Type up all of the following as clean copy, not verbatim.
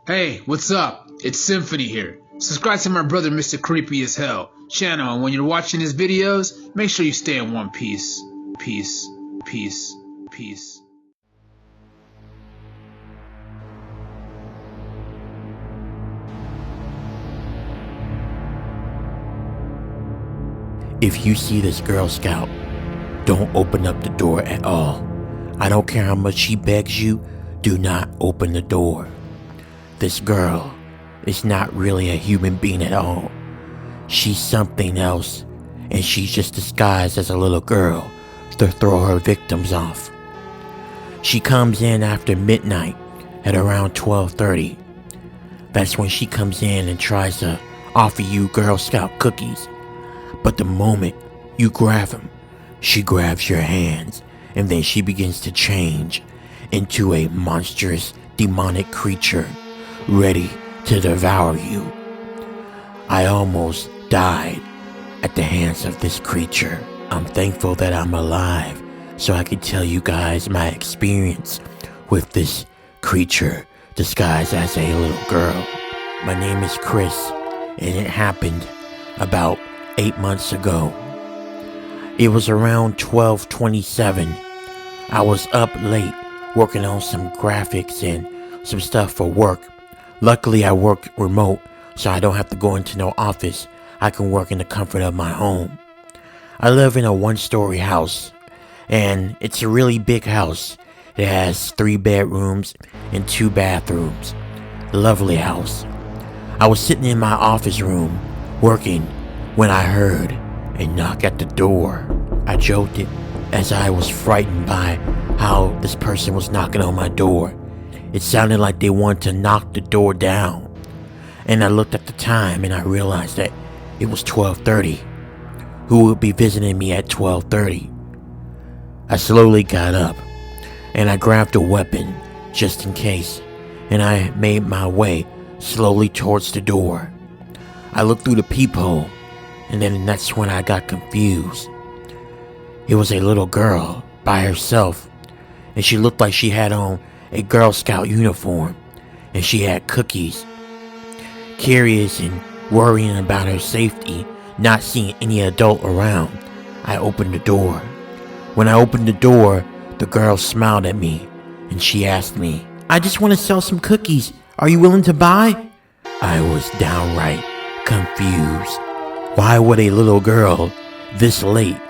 Hey, what's up? It's Symphony here. Subscribe to my brother Mr. Creepy as Hell channel, and when you're watching his videos, make sure you stay in one piece. Peace, peace, peace. If you see this Girl Scout, don't open up the door at all. I don't care how much she begs you, do not open the door. This girl is not really a human being at all. She's something else, and she's just disguised as a little girl to throw her victims off. She comes in after midnight at around 12:30. That's when she comes in and tries to offer you Girl Scout cookies. But the moment you grab them, she grabs your hands, and then she begins to change into a monstrous demonic creature ready to devour you. I almost died at the hands of this creature. I'm thankful that I'm alive so I can tell you guys my experience with this creature disguised as a little girl. My name is Chris, and it happened about 8 months ago. It was around 12:27. I was up late working on some graphics and some stuff for work. Luckily I work remote, so I don't have to go into no office. I can work in the comfort of my home. I live in a 1-story house, and it's a really big house. It has 3 bedrooms and 2 bathrooms. Lovely house. I was sitting in my office room working when I heard a knock at the door. I jolted as I was frightened by how this person was knocking on my door. It sounded like they wanted to knock the door down. And I looked at the time and I realized that it was 12:30. Who would be visiting me at 12:30? I slowly got up and I grabbed a weapon just in case, and I made my way slowly towards the door. I looked through the peephole, and then that's when I got confused. It was a little girl by herself, and she looked like she had on a Girl Scout uniform, and she had cookies. Curious and worrying about her safety, not seeing any adult around, I opened the door. When I opened the door, the girl smiled at me, and she asked me, "I just want to sell some cookies. Are you willing to buy?" I was downright confused. Why would a little girl this late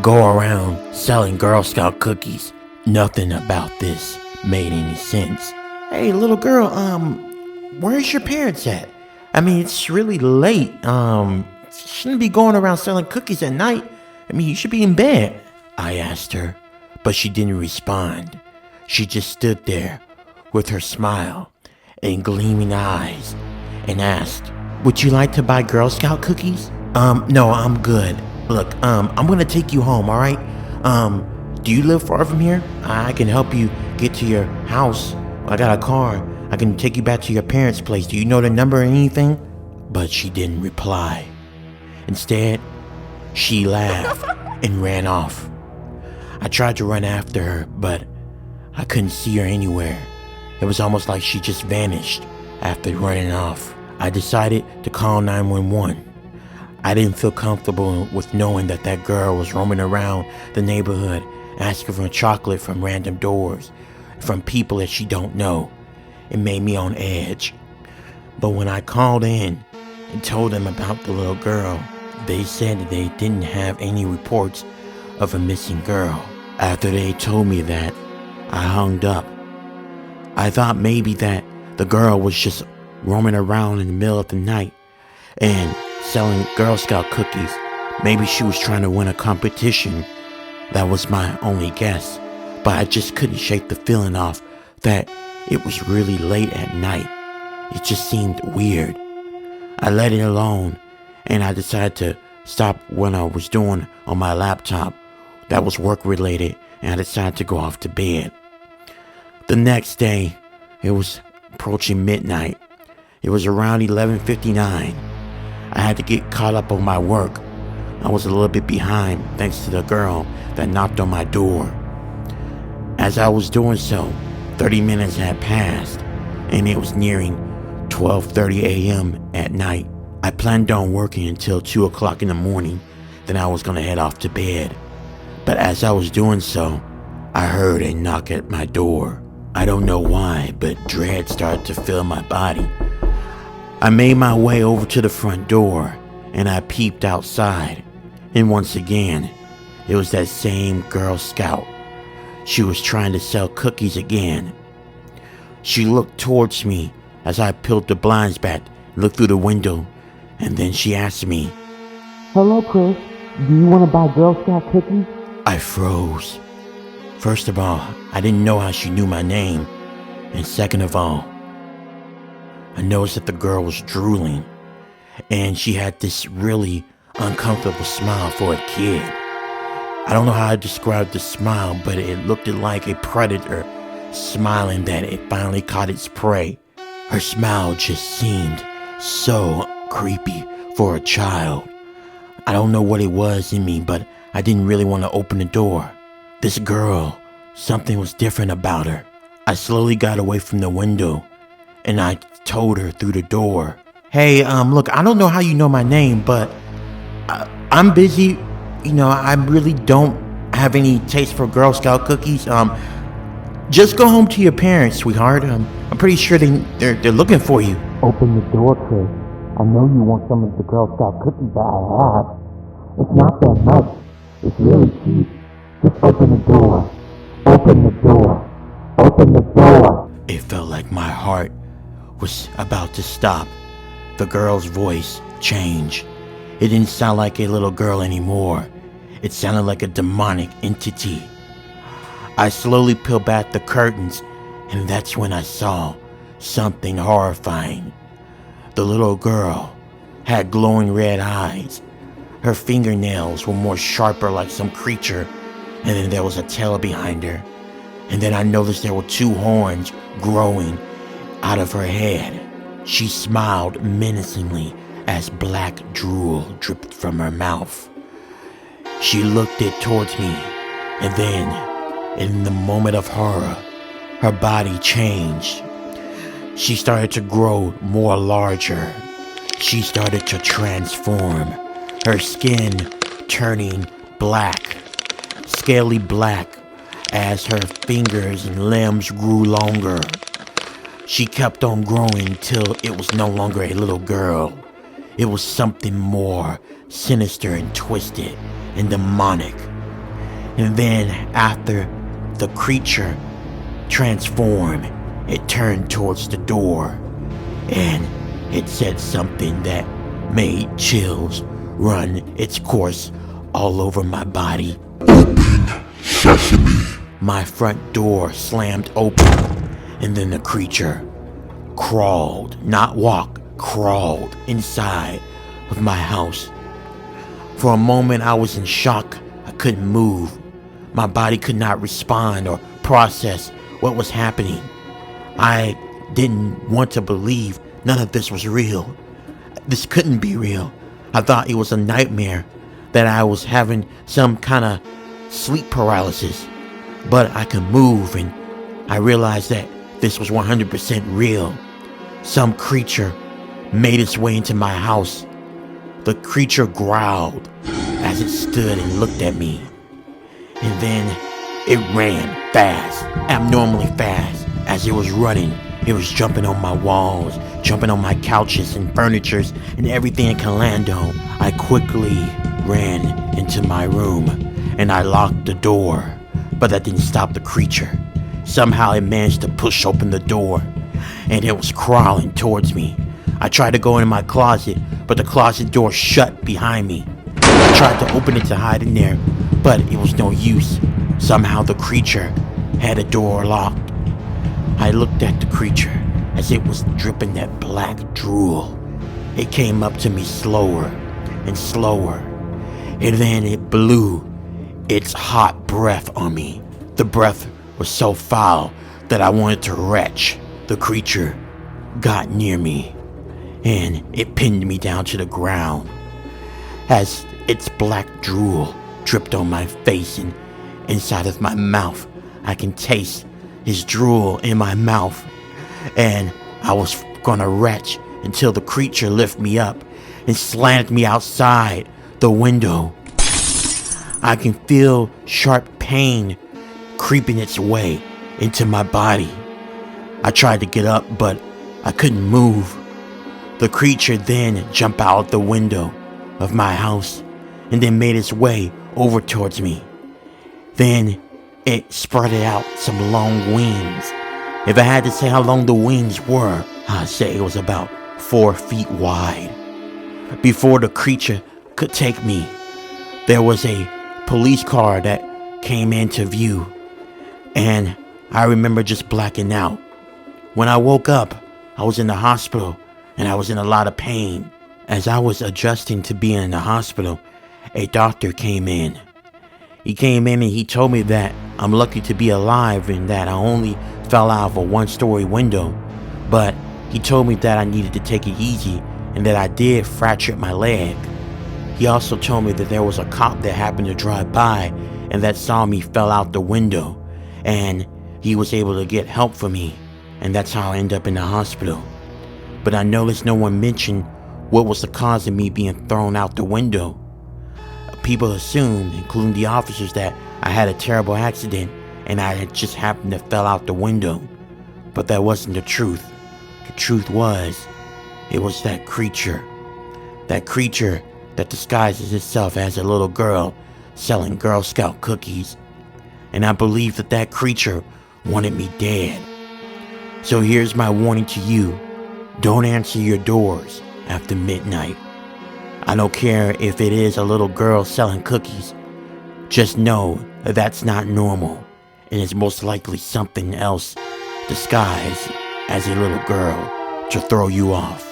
go around selling Girl Scout cookies? Nothing about this made any sense. "Hey, little girl, where's your parents at? I mean, it's really late. Shouldn't be going around selling cookies at night. I mean, you should be in bed," I asked her, but she didn't respond. She just stood there with her smile and gleaming eyes and asked, "Would you like to buy Girl Scout cookies?" No, I'm good. Look, I'm gonna take you home, alright? Do you live far from here? I can help you get to your house. I got a car. I can take you back to your parents' place. Do you know the number or anything? But she didn't reply. Instead, she laughed and ran off. I tried to run after her, but I couldn't see her anywhere. It was almost like she just vanished after running off. I decided to call 911. I didn't feel comfortable with knowing that that girl was roaming around the neighborhood asking for chocolate from random doors, from people that she don't know. It made me on edge. But when I called in and told them about the little girl, they said that they didn't have any reports of a missing girl. After they told me that, I hung up. I thought maybe that the girl was just roaming around in the middle of the night and selling Girl Scout cookies. Maybe she was trying to win a competition. That was my only guess. But I just couldn't shake the feeling off that it was really late at night. It just seemed weird. I let it alone, and I decided to stop what I was doing on my laptop that was work related, and I decided to go off to bed. The next day, it was approaching midnight. It was around 11:59. I had to get caught up on my work. I was a little bit behind thanks to the girl that knocked on my door. As I was doing so, 30 minutes had passed, and it was nearing 12:30 a.m. at night. I planned on working until 2 o'clock in the morning, then I was gonna head off to bed. But as I was doing so, I heard a knock at my door. I don't know why, but dread started to fill my body. I made my way over to the front door, and I peeped outside. And once again, it was that same Girl Scout. She was trying to sell cookies again. She looked towards me as I peeled the blinds back and looked through the window, and then she asked me, "Hello, Chris. Do you want to buy Girl Scout cookies?" I froze. First of all, I didn't know how she knew my name, and second of all, I noticed that the girl was drooling, and she had this really uncomfortable smile for a kid. I don't know how to describe the smile, but it looked like a predator smiling that it finally caught its prey. Her smile just seemed so creepy for a child. I don't know what it was in me, but I didn't really want to open the door. This girl, something was different about her. I slowly got away from the window, and I told her through the door, "Hey, look, I don't know how you know my name, but I'm busy. I really don't have any taste for Girl Scout cookies. Just go home to your parents, sweetheart. I'm pretty sure they're looking for you." "Open the door, Chris. I know you want some of the Girl Scout cookies that I have. It's not that much. It's really cheap. Just open the door. Open the door. Open the door." It felt like my heart was about to stop. The girl's voice changed. It didn't sound like a little girl anymore. It sounded like a demonic entity. I slowly peeled back the curtains, and that's when I saw something horrifying. The little girl had glowing red eyes. Her fingernails were more sharper like some creature, and then there was a tail behind her. And then I noticed there were two horns growing out of her head. She smiled menacingly as black drool dripped from her mouth. She looked it towards me, and then, in the moment of horror, her body changed. She started to grow more larger. She started to transform, her skin turning black, scaly black, as her fingers and limbs grew longer. She kept on growing till it was no longer a little girl. It was something more sinister and twisted and demonic. And then after the creature transformed, it turned towards the door, and it said something that made chills run its course all over my body. "Open sesame." My front door slammed open, and then the creature crawled, not walked, crawled inside of my house. For a moment I was in shock. I couldn't move. My body could not respond or process what was happening. I didn't want to believe none of this was real. This couldn't be real. I thought it was a nightmare, that I was having some kind of sleep paralysis. But I could move, and I realized that this was 100% real. Some creature made its way into my house. The creature growled as it stood and looked at me. And then it ran fast, abnormally fast. As it was running, it was jumping on my walls, jumping on my couches and furnitures and everything it can land on. I quickly ran into my room, and I locked the door. But that didn't stop the creature. Somehow it managed to push open the door, and it was crawling towards me. I tried to go into my closet, but the closet door shut behind me. I tried to open it to hide in there, but it was no use. Somehow the creature had the door locked. I looked at the creature as it was dripping that black drool. It came up to me slower and slower, and then it blew its hot breath on me. The breath was so foul that I wanted to retch. The creature got near me, and it pinned me down to the ground. As its black drool dripped on my face and inside of my mouth, I can taste his drool in my mouth, and I was gonna retch until the creature lifted me up and slanted me outside the window. I can feel sharp pain creeping its way into my body. I tried to get up, but I couldn't move. The creature then jumped out the window of my house and then made its way over towards me. Then it spreaded out some long wings. If I had to say how long the wings were, I'd say it was about 4 feet wide. Before the creature could take me, there was a police car that came into view, and I remember just blacking out. When I woke up, I was in the hospital and I was in a lot of pain. As I was adjusting to being in the hospital, a doctor came in. He came in and he told me that I'm lucky to be alive and that I only fell out of a 1-story window, but he told me that I needed to take it easy and that I did fracture my leg. He also told me that there was a cop that happened to drive by and that saw me fell out the window, and he was able to get help for me, and that's how I ended up in the hospital. But I noticed no one mentioned what was the cause of me being thrown out the window. People assumed, including the officers, that I had a terrible accident and I had just happened to fell out the window. But that wasn't the truth. The truth was, it was that creature. That creature that disguises itself as a little girl selling Girl Scout cookies. And I believe that that creature wanted me dead. So here's my warning to you. Don't answer your doors after midnight. I don't care if it is a little girl selling cookies. Just know that that's not normal, and it's most likely something else disguised as a little girl to throw you off.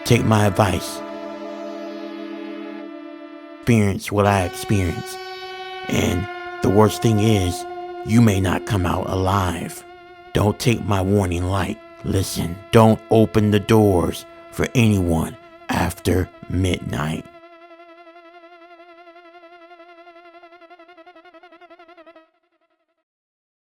Take my advice. Experience what I experienced, and the worst thing is, you may not come out alive. Don't take my warning light. Listen, don't open the doors for anyone after midnight.